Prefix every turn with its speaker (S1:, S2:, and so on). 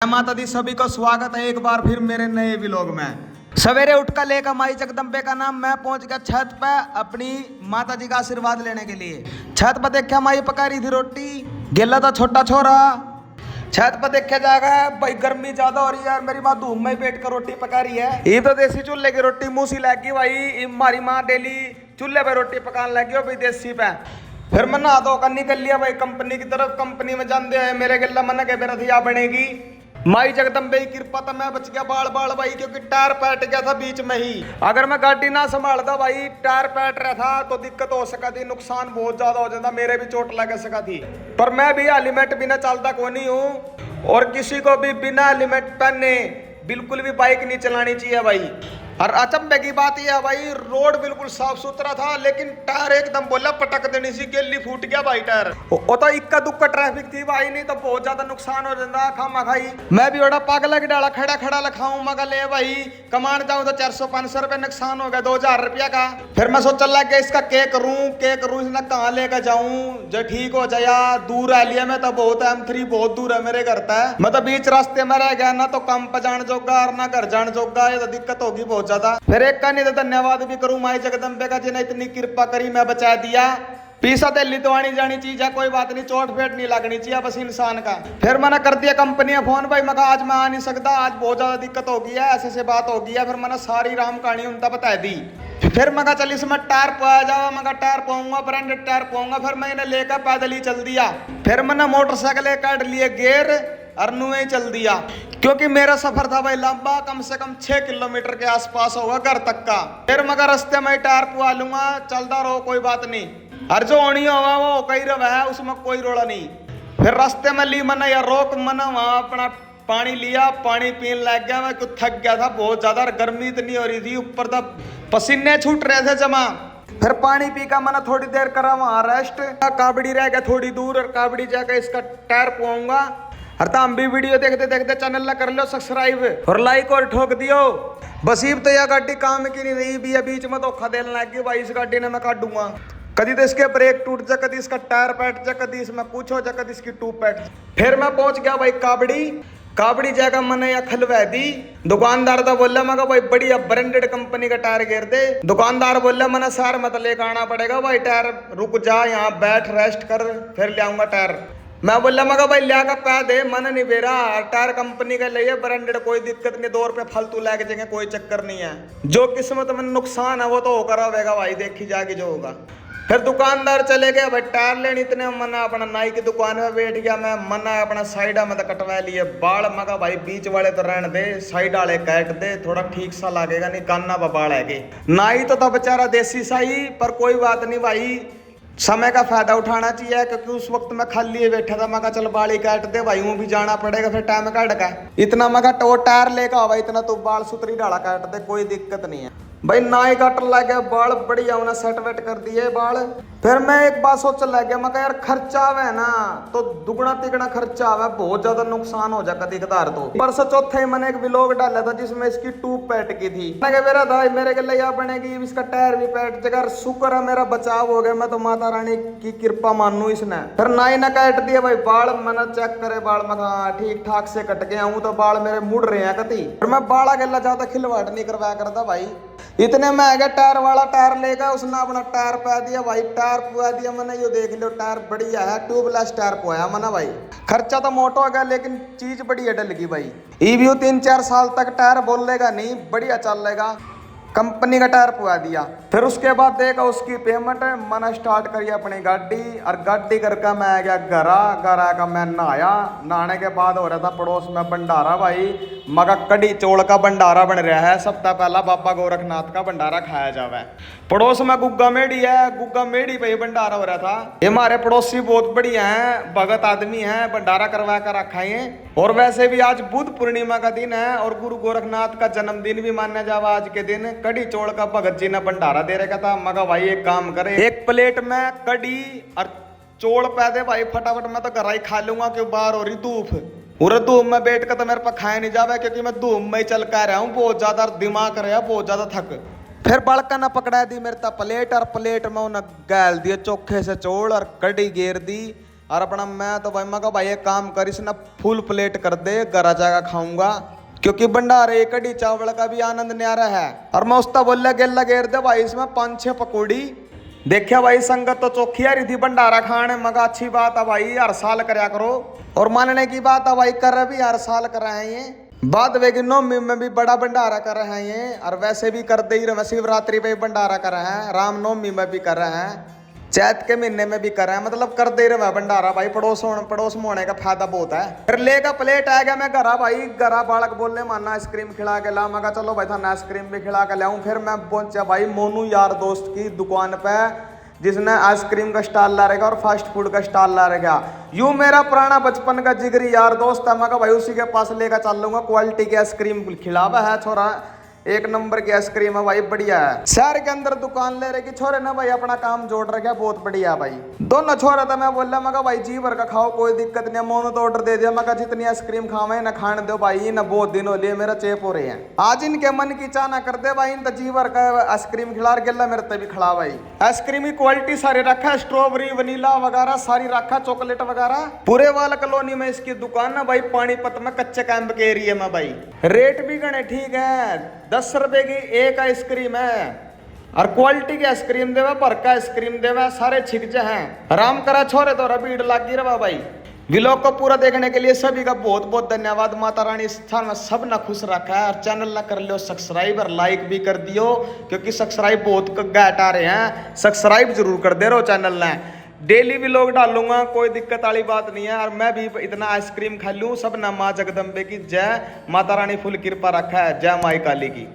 S1: माता दी सभी को स्वागत है एक बार फिर मेरे नए व्लॉग में। सवेरे उठकर लेकर माई जगदम्बे का नाम मैं पहुंच गया छत पे अपनी माता जी का आशीर्वाद लेने के लिए। छत पर देखा माई पका रही थी रोटी, गेला था छोटा छोरा। छत पर देखा जाएगा भाई गर्मी ज्यादा हो रही है यार, मेरी माँ धूप में बैठ कर रोटी पका रही है। ये तो देसी चूल्हे की रोटी मुंह सी लगी भाई, हमारी माँ डेली चूल्हे पे रोटी पकाने लगी हो भाई देसी पे। फिर मैं नहा धोकर निकल लिया भाई कंपनी की तरफ। कंपनी में जान दे मेरे गला मन के मेरा थिया बनेगी। माई जगदम्बे की कृपा तो मैं बच गया बाल बाल भाई, क्योंकि टायर पैट गया था बीच में ही। अगर मैं गाड़ी ना संभालता भाई, टायर पैट रहा था तो दिक्कत हो सका थी, नुकसान बहुत ज्यादा हो जाता, मेरे भी चोट लग सका थी। पर मैं भी हेलमेट बिना चलता को नहीं हूँ, और किसी को भी बिना हेलमेट पहने बिल्कुल भी बाइक नहीं चलानी चाहिए भाई। और अचंभे की बात यह है भाई, रोड बिल्कुल साफ सुथरा था लेकिन टायर एकदम बोला पटक देनी सी, गेली फूट गया भाई टायर। वो तो इक्का दुक्का ट्रैफिक थी भाई, नहीं तो बहुत ज्यादा नुकसान हो जाता खामा खाई। मैं भी बड़ा पागल के डाला खड़ा खड़ा लखाऊं मगा ले भाई, कमान जाऊं तो 400-500 रुपए नुकसान हो गया 2000 रुपया का। फिर मैं सोचने लग गया इसका क्या करूं इसने कहाँ लेकर जाऊं जो ठीक हो जाया। दूर है लिया मैं तो बहुत, M3 बहुत दूर है मेरे घर तक। मैं तो बीच रास्ते में रह गया, ना तो काम पर जान जोगा और ना घर जान जोगा, ये तो दिक्कत होगी बहुत ज्यादा। फिर एक का नहीं तो धन्यवाद भी करूं माई जगदम्बे का जिन्हें इतनी कृपा करी, मैं बचा दिया। पीसा दिल्ली तो आनी जानी चीज है, कोई बात नहीं, चोट फेट नहीं लगनी चाहिए बस इंसान का। फिर मैंने कर दिया कंपनी में फोन भाई, मैं आज मैं आ नहीं सकता, आज बहुत ज्यादा दिक्कत हो गई है, ऐसे से बात हो गई है। फिर मैंने सारी राम कहानी उनका बता दी। फिर मैं चल इसमें टायर पा जाओ, मैं टायर पाऊंगा, ब्रांडेड टायर पाऊंगा। फिर मैंने लेकर पैदल ही चल दिया। फिर मैंने मोटरसाइकिल काट लिए गेर और नुए चल दिया, क्योंकि मेरा सफर था भाई लंबा, कम से कम 6 किलोमीटर के आसपास होगा घर तक का। फिर मगर रास्ते में टायर पुआ लूंगा, चलता रहो कोई बात नहीं, और जो होनी होगा वो कही रहा है, उसमें कोई रोड़ा नहीं। फिर रास्ते में ली मना या रोक मना, वहां अपना पानी लिया, पानी पीने लग गया। मैं कुछ थक गया था बहुत ज्यादा, गर्मी इतनी हो रही थी, ऊपर तक पसीने छूट रहे थे जमा। फिर पानी पी का मैंने थोड़ी देर करा वहां रेस्ट। काबड़ी रह गया थोड़ी दूर, और काबड़ी जाकर इसका टायर पुआऊंगा। और तुम भी वीडियो देखते देखते चैनल ला कर लो सब्सक्राइब और लाइक और ठोक दियो। बसीब तो यह गाड़ी काम की नहीं रही भी, बीच में धोखा देने लग गई भाई। इस गाड़ी ने मैं काटूंगा, कभी तो इसके ब्रेक टूट जा, कभी इसका टायर पैट जा, कभी इसमें कुछ हो जा, कभी इसकी ट्यूब पैट। फिर मैं पहुंच गया भाई काबड़ी जगह मैंने या खलवा दी। दुकानदार तो बोला मगा भाई बढ़िया ब्रांडेड कंपनी का टायर घेर दे। दुकानदार बोला मैंने सार मत लेकर आना पड़ेगा भाई टायर, रुक जा यहाँ बैठ रेस्ट कर फिर ले आऊंगा टायर। मैं बोला मगा भाई लिया का पै दे, मन नहीं बेरा, टायर कंपनी का लिए ब्रांडेड, कोई दिक्कत नहीं, 2 रुपये फालतू लग जाएंगे, कोई चक्कर नहीं है। जो किस्मत में नुकसान है वो तो होकर आवेगा भाई, देखी जाएगी जो होगा। फिर दुकानदार चले गए भाई टायर लेने, इतने मना अपना नाई की दुकान में बैठ गया मैं। मना अपना साइड में तो कटवा लिए बाल, मगा भाई बीच वाले तो रहने दे, साइड वाले काट दे, थोड़ा ठीक सा लगेगा, नहीं कान्ना बाल है। नाई तो था बेचारा देसी साई, पर कोई बात नहीं भाई, समय का फायदा उठाना चाहिए, क्योंकि उस वक्त मैं खाली बैठा था। मैं चल बाल ही काट दे भाई, भी जाना पड़ेगा फिर टाइम काट का। इतना मैं टायर लेकर भाई, इतना तो बाल सुतरी डाला काट दे, कोई दिक्कत नहीं है भाई। नाई काट लग गया बाल बढ़िया, उन्हें सेट वेट कर दिए बाल। फिर मैं एक बात सोच लग गया, मैं यार खर्चा है ना तो दुगना तिगना खर्चा है, बहुत ज्यादा नुकसान हो जाएगा दिखदार। तो परसों चौथे मैंने एक व्लॉग डाला था जिसमें इसकी ट्यूब पैट की थी। मैं मेरा भाई मेरे के लिए बनेगी, इसका टायर भी पैट जगह, शुक्र है मेरा बचाव हो गया, मैं तो माता रानी की कृपा मानू इसने। फिर नाई ने काट दिया भाई बाल, मैंने चेक करे बाल, मैं ठीक ठाक से कट गया हूँ, तो बाल मेरे मुड़ रहे हैं कति। फिर मैं बाला गला ज्यादा खिलवाड़ नहीं करवाया करता भाई। इतने में आ गया टायर वाला, टायर लेगा उसने अपना टायर पा दिया भाई, टायर पुआ दिया मैंने। ये देख लो टायर बढ़िया है, ट्यूबलेस टायर पुआया मैंने भाई। खर्चा तो मोटा हो गया लेकिन चीज बढ़िया डलगी भाई। ईवीयू 3-4 साल तक टायर बोलेगा नहीं, बढ़िया चलेगा, कंपनी का टायर पुआ दिया। फिर उसके बाद देखा उसकी पेमेंट, मैंने स्टार्ट करी अपनी गाड़ी, और गाड़ी करके मैं आ गया घरा का। मैं नहाया, नहाने के बाद हो रहा था पड़ोस में भंडारा भाई, मगा कड़ी चौल का भंडारा बन रहा है। सप्ताह पहला बाबा गोरखनाथ का भंडारा खाया जावे। पड़ोस में गुग्गा मेढ़ी है, गुग्गा मेढ़ी पे भंडारा हो रहा था। ये हमारे पड़ोसी बहुत बढ़िया है, भगत आदमी है, भंडारा करवा कर रखा है। और वैसे भी आज बुद्ध पूर्णिमा का दिन है और गुरु गोरखनाथ का जन्मदिन भी माना जावा आज के दिन। कड़ी चौल का भगत जी ने भंडारा दे रखा था। मगा भाई एक काम करे, एक प्लेट में कड़ी और चौल पै दे भाई फटाफट, मैं तो घर ही खा लूंगा, क्यों बाहर हो रही धूप, पूरे धूप में बैठ कर तो मेरे पास खाया नहीं जावे, क्योंकि मैं धूप में ही चल कर रहा हूँ, बहुत ज्यादा दिमाग रहा बहुत ज्यादा थक। फिर बड़का ने पकड़ा दी मेरे ता प्लेट, और प्लेट में उन्हें गाल दिया चोखे से चौल और कड़ी घेर दी। और अपना मैं तो भाई मगा भाई एक काम कर इसने फुल प्लेट कर दे, घर जाकर खाऊंगा, क्योंकि भंडारे कड़ी चावल का भी आनंद न्यारा है। और मैं उसका बोल गेला घेर दे भाई इसमें 5-6 पकौड़ी। देखिया भाई संगत तो चौखी आ रही थी भंडारा खाने, मगा अच्छी बात है भाई, हर साल करया करो। और मानने की बात है भाई, कर भी हर साल कर रहे हैं ये। बाद वेगी नवमी में भी बड़ा भंडारा कर रहे हैं ये, और वैसे भी कर दे ही रहे, शिवरात्रि पे भी भंडारा कर रहे हैं, रामनवमी में भी कर रहे हैं, चैत के महीने में भी कर रहे हैं, मतलब कर दे रहे भंडारा भाई। पड़ोस में होने का फायदा बहुत है। फिर लेगा प्लेट आ गया मैं घरा भाई, घरा बालक बोलने माना आइसक्रीम खिला के ला, मैं चलो भाई था आइसक्रीम भी खिला के लाऊं। फिर मैं पहुंचा भाई मोनू यार दोस्त की दुकान पे, जिसने आइसक्रीम का स्टॉल ला रहेगा और फास्ट फूड का स्टॉल ला रहेगा। यूं मेरा पुराना बचपन का जिगरी यार दोस्त है, मैं भाई उसी के पास लेकर चल लूंगा। क्वालिटी की आइसक्रीम खिलावा है छोरा, एक नंबर की आइसक्रीम है भाई, बढ़िया है। शहर के अंदर दुकान ले रहे छोरे ना भाई, अपना काम जोड़ रखे, बहुत बढ़िया भाई। दोनों छोरा था, मैं बोला मैं भाई जी भर का खाओ, कोई दिक्कत नहीं। मोनू तो ऑर्डर दे दिया, मैं जितनी आइसक्रीम खावे ना खाने दो भाई, ना बहुत दिन हो लिए मेरा चेप हो रहे हैं। आज इनके मन की चाह ना कर दे भाई, इन जी भर का आइसक्रीम खिला गेला मेरे तभी खिला भाई। आइसक्रीम की क्वालिटी सारी रखा है, स्ट्रॉबेरी वनीला वगैरह सारी रखा, चॉकलेट वगैरह। पूरे वाला कॉलोनी में इसकी दुकान है भाई, पानीपत में कच्चे कैंप के एरिया में भाई। रेट भी गणे ठीक है, 10 रुपए की एक आइसक्रीम है, और क्वालिटी की आइसक्रीम देवा, भर का आइसक्रीम देवा, सारे छिकजे हैं। आराम करा छोरे तो भीड़ लागी रहा भाई। व्लॉग को पूरा देखने के लिए सभी का बहुत बहुत धन्यवाद। माता रानी इस स्थान में सब ना खुश रखा है। और चैनल ना कर लो सब्सक्राइब और लाइक भी कर दियो, क्योंकि सब्सक्राइब बहुत घाट आ रहे हैं, सब्सक्राइब जरूर कर दे रहो चैनल ने। डेली व्लॉग डालूंगा, कोई दिक्कत वाली बात नहीं है। और मैं भी इतना आइसक्रीम खा लूँ, सब ना माँ जगदम्बे की जय, माता रानी फुल कृपा रखा है, जय माई काली की।